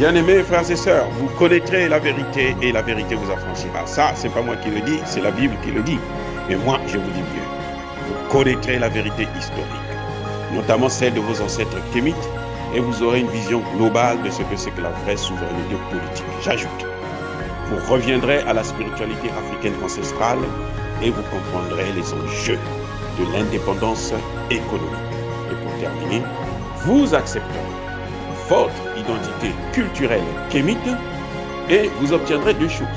Bien-aimés frères et sœurs, vous connaîtrez la vérité et la vérité vous affranchira. Ça, c'est pas moi qui le dis, c'est la Bible qui le dit. Mais moi, je vous dis mieux. Vous connaîtrez la vérité historique, notamment celle de vos ancêtres kémites, et vous aurez une vision globale de ce que c'est que la vraie souveraineté politique. J'ajoute, vous reviendrez à la spiritualité africaine ancestrale et vous comprendrez les enjeux de l'indépendance économique. Et pour terminer, vous accepterez votre identité culturelle kémite et vous obtiendrez deux choses.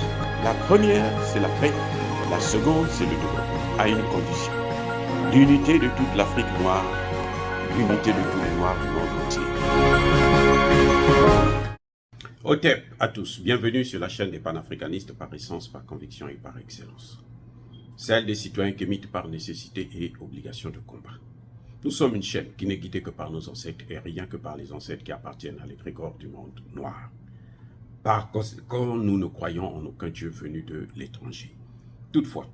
La première, c'est la paix. La seconde, c'est le développement, à une condition. L'unité de toute l'Afrique noire, l'unité de tous les Noirs du monde entier. Otep à tous, bienvenue sur la chaîne des panafricanistes par essence, par conviction et par excellence. Celle des citoyens kémites par nécessité et obligation de combat. Nous sommes une chaîne qui n'est guidée que par nos ancêtres et rien que par les ancêtres qui appartiennent à l'égrégore du monde noir. Par conséquent, nous ne croyons en aucun Dieu venu de l'étranger. Toutefois,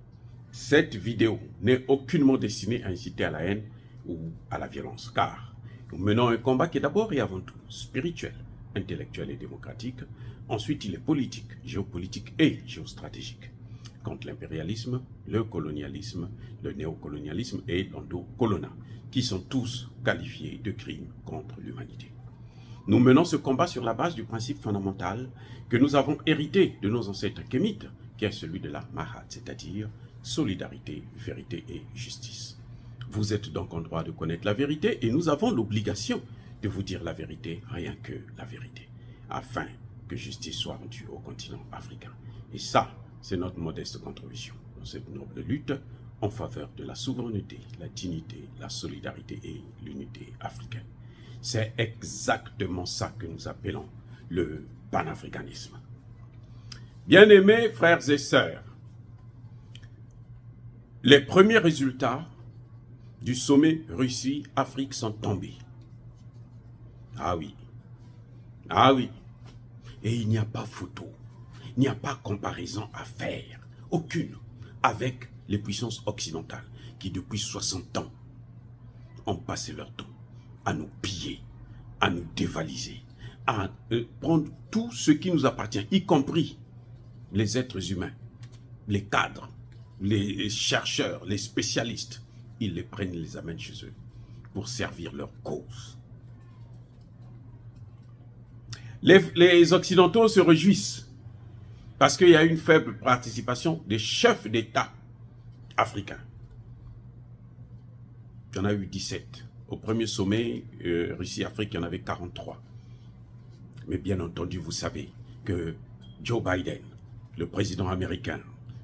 cette vidéo n'est aucunement destinée à inciter à la haine ou à la violence, car nous menons un combat qui est d'abord et avant tout spirituel, intellectuel et démocratique. Ensuite, il est politique, géopolitique et géostratégique, contre l'impérialisme, le colonialisme, le néocolonialisme et l'endocolonat, qui sont tous qualifiés de crimes contre l'humanité. Nous menons ce combat sur la base du principe fondamental que nous avons hérité de nos ancêtres kémites, qui est celui de la Mahat, c'est-à-dire solidarité, vérité et justice. Vous êtes donc en droit de connaître la vérité et nous avons l'obligation de vous dire la vérité, rien que la vérité, afin que justice soit rendue au continent africain. Et ça, c'est notre modeste contribution dans cette noble lutte en faveur de la souveraineté, la dignité, la solidarité et l'unité africaine. C'est exactement ça que nous appelons le panafricanisme. Bien-aimés frères et sœurs, les premiers résultats du sommet Russie-Afrique sont tombés. Ah oui, ah oui, et il n'y a pas photo. Il n'y a pas comparaison à faire, aucune, avec les puissances occidentales qui depuis 60 ans ont passé leur temps à nous piller, à nous dévaliser, à prendre tout ce qui nous appartient, y compris les êtres humains, les cadres, les chercheurs, les spécialistes. Ils les prennent et les amènent chez eux pour servir leur cause. Les Occidentaux se réjouissent parce qu'il y a une faible participation des chefs d'État africains. Il y en a eu 17. Au premier sommet Russie-Afrique, il y en avait 43. Mais bien entendu, vous savez que Joe Biden, le président américain,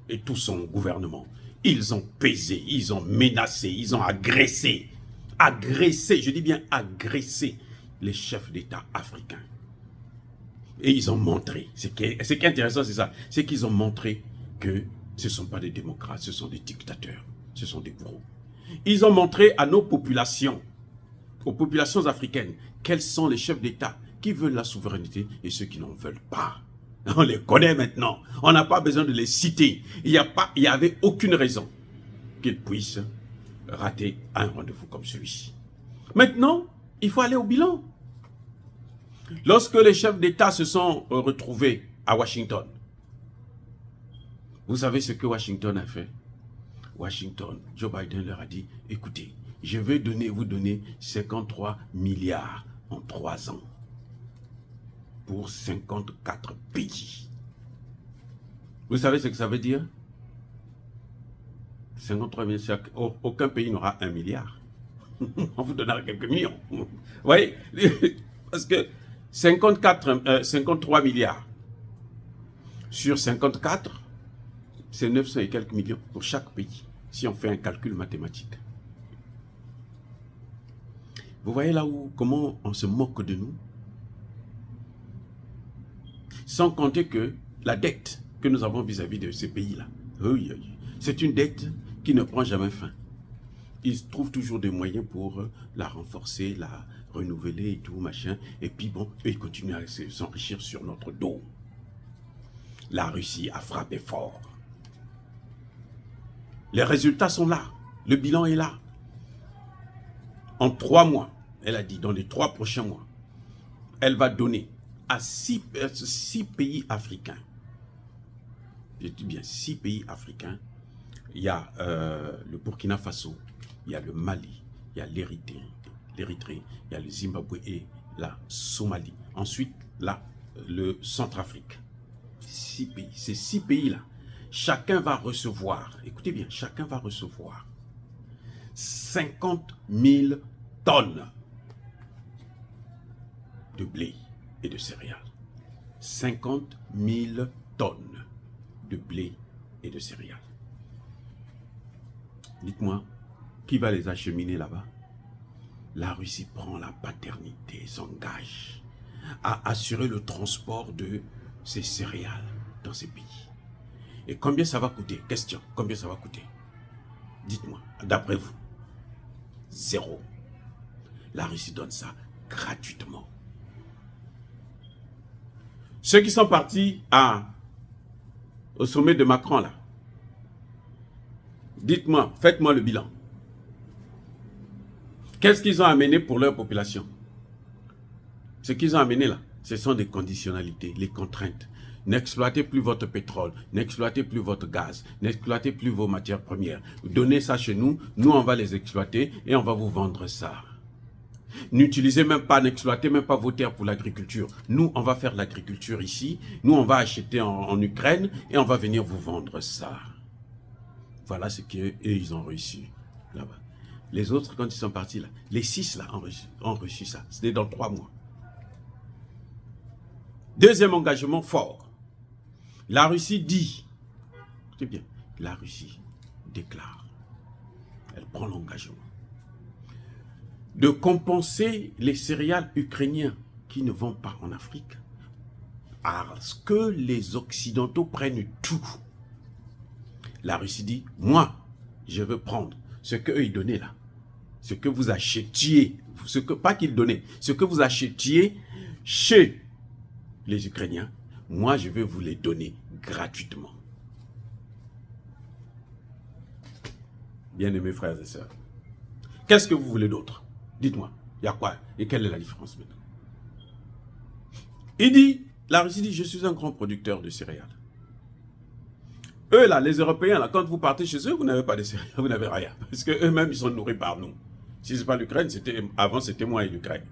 et tout son gouvernement, ils ont pesé, ils ont menacé, ils ont agressé, je dis bien agressé les chefs d'État africains. Et ils ont montré, ce qui est intéressant, c'est ça, c'est qu'ils ont montré que ce ne sont pas des démocrates, ce sont des dictateurs, ce sont des bourreaux. Ils ont montré à nos populations, aux populations africaines, quels sont les chefs d'État qui veulent la souveraineté et ceux qui n'en veulent pas. On les connaît maintenant, on n'a pas besoin de les citer. Il n'y avait aucune raison qu'ils puissent rater un rendez-vous comme celui-ci. Maintenant, il faut aller au bilan. Lorsque les chefs d'État se sont retrouvés à Washington, vous savez ce que Washington a fait? Washington, Joe Biden leur a dit, écoutez, je vais vous donner 53 milliards en 3 ans pour 54 pays. Vous savez ce que ça veut dire? 53 milliards, aucun pays n'aura 1 milliard. On vous donnera quelques millions. Vous voyez? Parce que 53 milliards sur 54, c'est 900 et quelques millions pour chaque pays, si on fait un calcul mathématique. Vous voyez là où, comment on se moque de nous? Sans compter que la dette que nous avons vis-à-vis de ces pays-là, c'est une dette qui ne prend jamais fin. Ils trouvent toujours des moyens pour la renforcer, la renouveler et tout, machin. Et puis bon, ils continuent à s'enrichir sur notre dos. La Russie a frappé fort. Les résultats sont là. Le bilan est là. En 3 mois, elle a dit, dans les 3 prochains mois, elle va donner à six pays africains. Je dis bien 6 pays africains. Il y a le Burkina Faso, il y a le Mali, il y a l'Érythrée, il y a le Zimbabwe et la Somalie. Ensuite, là, le Centrafrique. 6 pays. Ces 6 pays-là, chacun va recevoir, écoutez bien, chacun va recevoir 50 000 tonnes de blé et de céréales. 50 000 tonnes de blé et de céréales. Dites-moi, qui va les acheminer là-bas? La Russie prend la paternité, s'engage à assurer le transport de ces céréales dans ces pays. Et combien ça va coûter? Question, combien ça va coûter? Dites-moi, d'après vous. 0. La Russie donne ça gratuitement. Ceux qui sont partis au sommet de Macron là, dites-moi, faites-moi le bilan. Qu'est-ce qu'ils ont amené pour leur population? Ce qu'ils ont amené là, ce sont des conditionnalités, les contraintes. N'exploitez plus votre pétrole, n'exploitez plus votre gaz, n'exploitez plus vos matières premières. Donnez ça chez nous, nous on va les exploiter et on va vous vendre ça. N'utilisez même pas, n'exploitez même pas vos terres pour l'agriculture. Nous, on va faire l'agriculture ici, nous on va acheter en Ukraine et on va venir vous vendre ça. Voilà ce qu'eux, ils ont reçu là-bas. Les autres, quand ils sont partis là, les 6 là ont reçu ça. C'était dans 3 mois. Deuxième engagement fort. La Russie dit, c'est bien, la Russie déclare, elle prend l'engagement de compenser les céréales ukrainiens qui ne vont pas en Afrique parce que les Occidentaux prennent tout. La Russie dit, moi, je veux prendre ce qu'eux ils donnaient là, ce que vous achetiez, pas qu'ils donnaient, ce que vous achetiez chez les Ukrainiens, moi je vais vous les donner gratuitement. Bien-aimés frères et sœurs, qu'est-ce que vous voulez d'autre? Dites-moi, il y a quoi? Et quelle est la différence maintenant? Il dit, la Russie dit, je suis un grand producteur de céréales. Eux là, les Européens là, quand vous partez chez eux, vous n'avez pas de céréales, vous n'avez rien. Parce qu'eux-mêmes, ils sont nourris par nous. Si ce n'est pas l'Ukraine, avant c'était moi et l'Ukraine.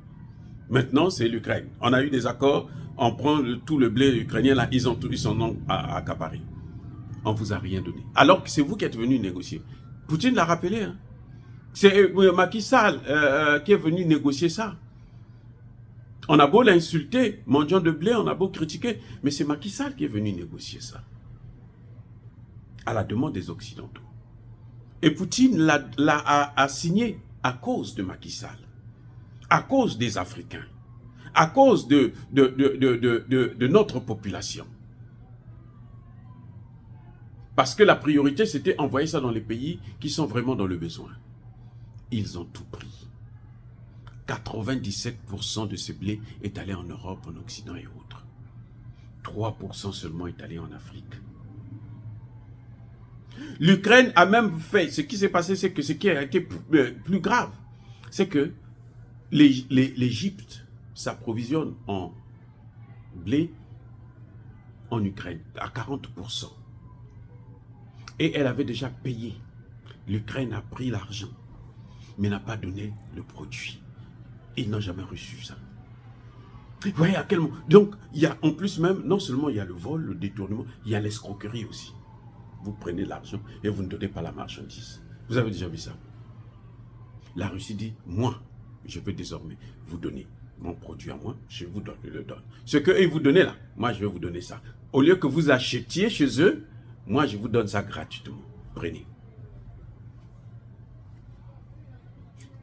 Maintenant, c'est l'Ukraine. On a eu des accords, on prend tout le blé ukrainien là, ils sont non accaparés. On ne vous a rien donné. Alors que c'est vous qui êtes venu négocier. Poutine l'a rappelé, hein. C'est Macky Sall qui est venu négocier ça. On a beau l'insulter, mendiant de blé, on a beau critiquer, mais c'est Macky Sall qui est venu négocier ça. À la demande des Occidentaux. Et Poutine l'a signé à cause de Macky Sall, à cause des Africains, à cause de notre population. Parce que la priorité, c'était envoyer ça dans les pays qui sont vraiment dans le besoin. Ils ont tout pris. 97% de ce blé est allé en Europe, en Occident et autres. 3% seulement est allé en Afrique. L'Ukraine a même fait, ce qui s'est passé, c'est que ce qui a été plus grave, c'est que l'Égypte s'approvisionne en blé en Ukraine à 40%. Et elle avait déjà payé. L'Ukraine a pris l'argent, mais n'a pas donné le produit. Ils n'ont jamais reçu ça. Vous voyez à quel moment? Donc, il y a en plus même, non seulement il y a le vol, le détournement, il y a l'escroquerie aussi. Vous prenez l'argent et vous ne donnez pas la marchandise. Vous avez déjà vu ça? La Russie dit, moi, je veux désormais vous donner mon produit à moi, je vous le donne. Ce qu'ils vous donnent là, moi je vais vous donner ça. Au lieu que vous achetiez chez eux, moi je vous donne ça gratuitement. Prenez.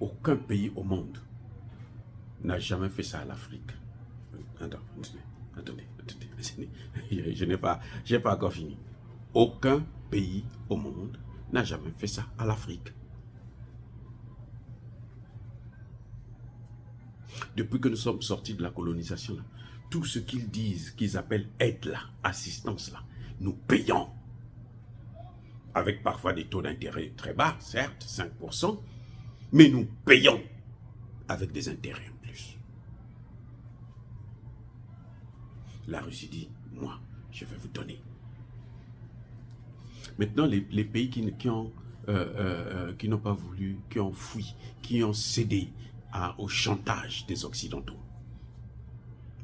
Aucun pays au monde n'a jamais fait ça à l'Afrique. Attendez. Je n'ai pas encore fini. Aucun pays au monde n'a jamais fait ça à l'Afrique. Depuis que nous sommes sortis de la colonisation, là, tout ce qu'ils disent, qu'ils appellent aide là, assistance là, nous payons. Avec parfois des taux d'intérêt très bas, certes, 5%, mais nous payons avec des intérêts en plus. La Russie dit, moi, je vais vous donner. Maintenant, les pays qui n'ont pas voulu, qui ont fui, qui ont cédé au chantage des Occidentaux,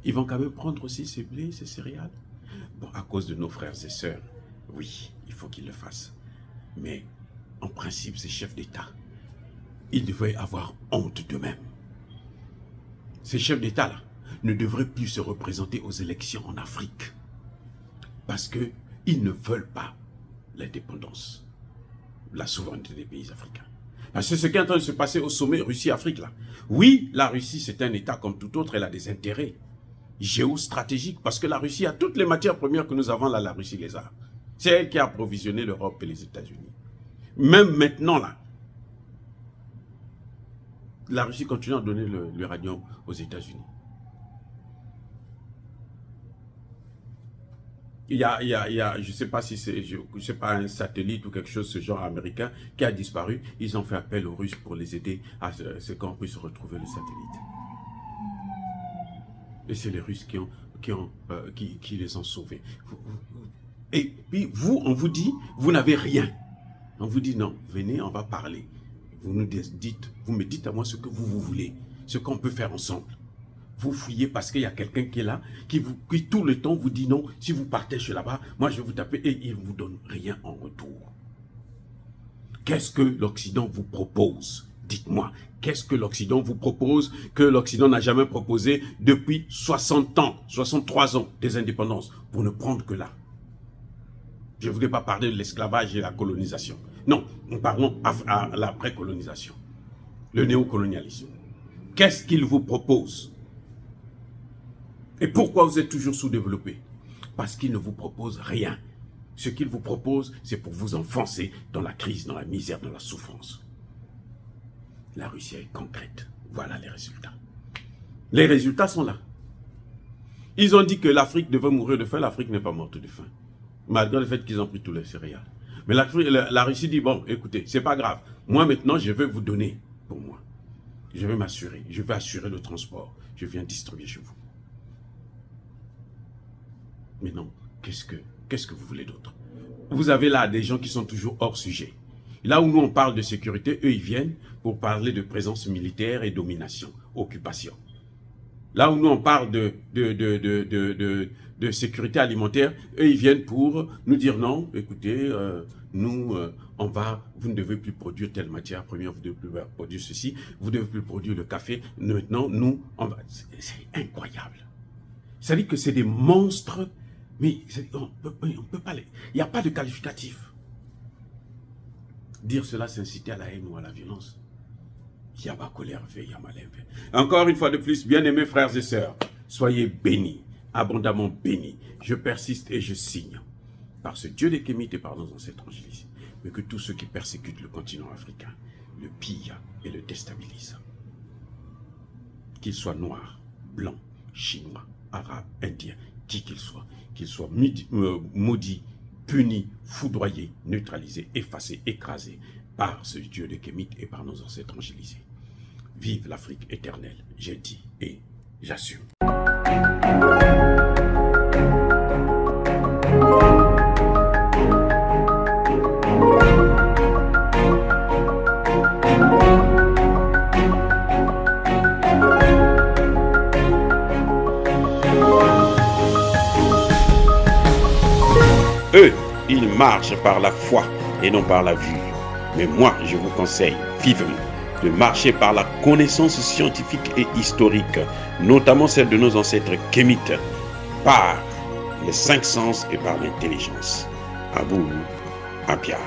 ils vont quand même prendre aussi ces blés, ces céréales. Bon, à cause de nos frères et sœurs, oui, il faut qu'ils le fassent. Mais en principe, ces chefs d'État, ils devraient avoir honte d'eux-mêmes. Ces chefs d'État-là ne devraient plus se représenter aux élections en Afrique. Parce qu'ils ne veulent pas l'indépendance, la souveraineté des pays africains. Parce que c'est ce qui est en train de se passer au sommet Russie-Afrique là. Oui, la Russie c'est un État comme tout autre, elle a des intérêts géostratégiques parce que la Russie a toutes les matières premières que nous avons là, la Russie les a. C'est elle qui a approvisionné l'Europe et les États-Unis. Même maintenant là, la Russie continue à donner l'uranium aux États-Unis. Il y a, je ne sais pas si c'est, je sais pas, un satellite ou quelque chose, ce genre américain, qui a disparu. Ils ont fait appel aux Russes pour les aider à ce qu'on puisse retrouver le satellite. Et c'est les Russes qui les ont sauvés. Et puis vous, on vous dit, vous n'avez rien. On vous dit non, venez, on va parler. Vous nous dites, vous me dites à moi ce que vous voulez, ce qu'on peut faire ensemble. Vous fouillez parce qu'il y a quelqu'un qui est là, qui tout le temps vous dit non, si vous partez chez là-bas, moi je vais vous taper et il ne vous donne rien en retour. Qu'est-ce que l'Occident vous propose? Dites-moi, qu'est-ce que l'Occident vous propose que l'Occident n'a jamais proposé depuis 60 ans, 63 ans des indépendances, pour ne prendre que là? Je ne voulais pas parler de l'esclavage et la colonisation. Non, nous parlons à la pré-colonisation, le néocolonialisme. Qu'est-ce qu'il vous propose? Et pourquoi vous êtes toujours sous-développé? Parce qu'il ne vous propose rien. Ce qu'il vous propose, c'est pour vous enfoncer dans la crise, dans la misère, dans la souffrance. La Russie est concrète. Voilà les résultats. Les résultats sont là. Ils ont dit que l'Afrique devait mourir de faim. L'Afrique n'est pas morte de faim. Malgré le fait qu'ils ont pris tous les céréales. Mais la Russie dit, bon, écoutez, c'est pas grave. Moi, maintenant, je vais vous donner pour moi. Je vais m'assurer. Je vais assurer le transport. Je viens distribuer chez vous. Mais non, qu'est-ce que vous voulez d'autre? Vous avez là des gens qui sont toujours hors sujet. Là où nous on parle de sécurité, eux ils viennent pour parler de présence militaire et domination, occupation. Là où nous on parle de sécurité alimentaire, eux ils viennent pour nous dire non, écoutez, vous ne devez plus produire telle matière première, vous ne devez plus produire ceci, vous ne devez plus produire le café. Maintenant, nous, c'est incroyable. Ça dit que c'est des monstres. Mais on peut pas il n'y a pas de qualificatif. Dire cela, c'est inciter à la haine ou à la violence. Yaba colère fait, yama lève. Encore une fois de plus, bien-aimés frères et sœurs, soyez bénis, abondamment bénis. Je persiste et je signe, par ce Dieu des Kémites et par nos ancêtres angélisés, mais que tous ceux qui persécutent le continent africain le pillent et le déstabilisent. Qu'ils soient noirs, blancs, chinois, arabes, indiens, qui qu'il soit maudit, puni, foudroyé, neutralisé, effacé, écrasé par ce Dieu de Kémite et par nos ancêtres angélisés. Vive l'Afrique éternelle, j'ai dit et j'assume. Eux, ils marchent par la foi et non par la vue. Mais moi, je vous conseille vivement de marcher par la connaissance scientifique et historique, notamment celle de nos ancêtres kémites, par les cinq sens et par l'intelligence. À vous, à Pierre.